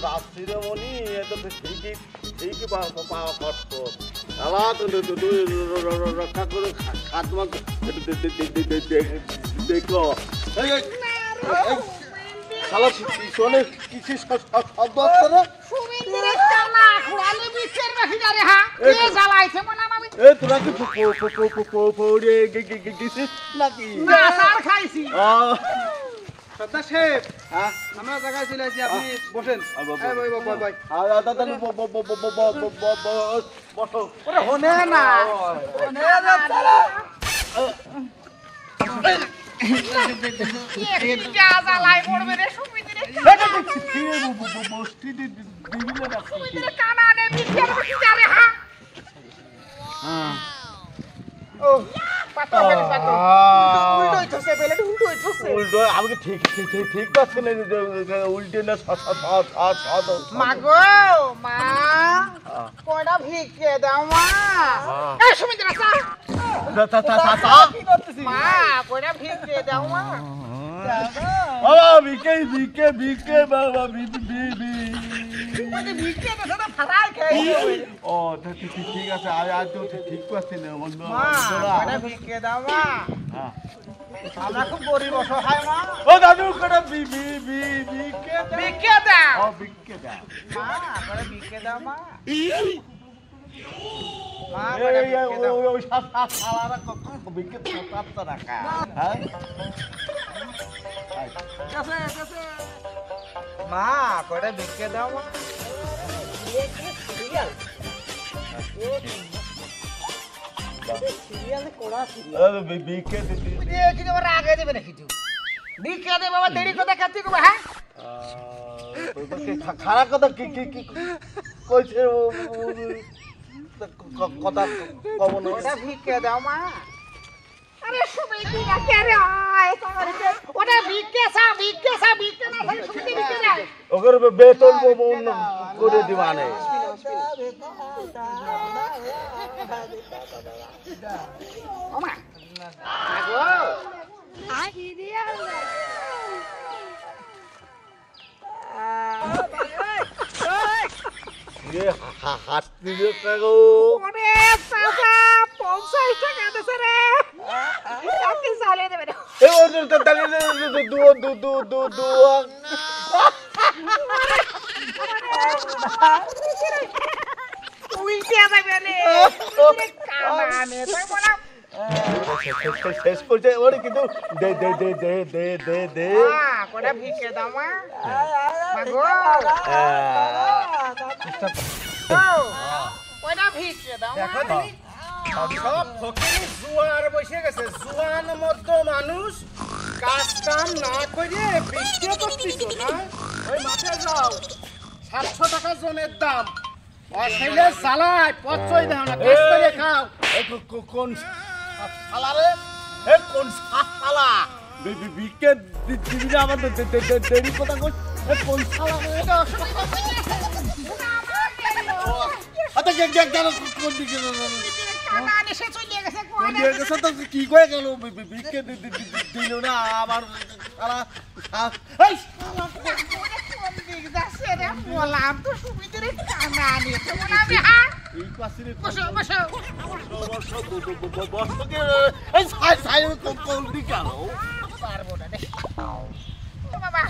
যাচ্ছি রে মনি এত ঠিকই পাওয়া কষ্ট আলা তো রক্ষা করে খাতমা দেখো শালা পিছনে কিছু শব্দ আসছে না সুমিন্দ্রের কানা খুড়ালে বিচের বাকি যারে হ্যাঁ কে জ্বালাইছে মনে আমি তোরা কি পড়ে গেছিস নাকি না সার খাইছি সর্দার সাহেব আমরা জায়গায় চলে আসি আপনি বসেন ভাই বসো ওরে হনে না কে জ্বালাই পড়বে রে সুমিন্দ্রের সুমিন্দ্রের কানা নে বিচের বাকি যারে হ্যাঁ ও পাতা বেরি পাতা উল্টো হইছে বেলে উল্টো হইছে উল্টো আমাকে ঠিক পাচ্ছে না উল্টে না মা গো মা কোড়া ভিকে দাও মা এই সুমিত্রা কি করতেছিস মা কোড়া ভিকে দাও মা বাবা ভিকে বাবা মানে ভিকে না সেটা ফরাই খাই ও ঠিক আছে আজ তো ঠিক পাচ্ছি না বন্ধু মা কোড়া ভিকে দাও মা আমরা খুব গরিব অসহায় মা ও দাদু কোড়া ভিকে দাও ও ভিকে দাও মা কোড়া ভিকে দাও মা মা ওই শালারা কখন ভিকে পাত্তা রাখা হ্যাঁ মা কোড়া ভিকে দাও মা সিরিয়াল কোড়া সিরিয়াল ভিকে কি তোমার আগে দেবে না কিছু ভিকে দে বাবা দেরি কথা কাটি কো হ্যাঁ খারাপ কথা কি কইছে কথা কব না ওটা ভিকে দাও মা আরে সুমিত দিনা কে রে আয় তোমারে ওটা ভিকে না খালি সুমিত ভিকে দাও ওগর বেতন করে দিবানে ওমা আগো সিরিয়াল ये हाथी जो करो ওরে চাচা 50 টাকা দেছে রে আপনি চালে দেবে না ए और तो तले दो উইতে যাবে রে কামানে তাই বলা শেষ করছে ওরে কিন্তু দে কোটা ভিকে দাও মা মাগো কোটা ভিকে দাও দেখো তুমি সব ফকিনি জুয়ার বসে গেছে জুয়ান মধ্য মানুষ কাজ কাম না করে বৃষ্টি করতেছ না ওই মাঠে যাও 700 টাকা জনের দাম অসেলে চালায় পচই দাও না কাজ করে খাও কোন শালা রে এ কোন শালা বিকে দিবি না আমাদের দেরি কথা কই এ কোন শালা রে এটা আচ্ছা কেন কোন দিকে কামানে সে চলে গেছে কোন দিয়ে গেছে তো কি কয়ে গেল বিকে দিল না আমার শালা এই শালা কোন দিক যাচ্ছে রে বললাম তো সুবিধে কামানে তো বললাম হ্যাঁ এই পাশে বসো বসকে এই সাই কোন দিকে আলো পারবো না রে ও বাবা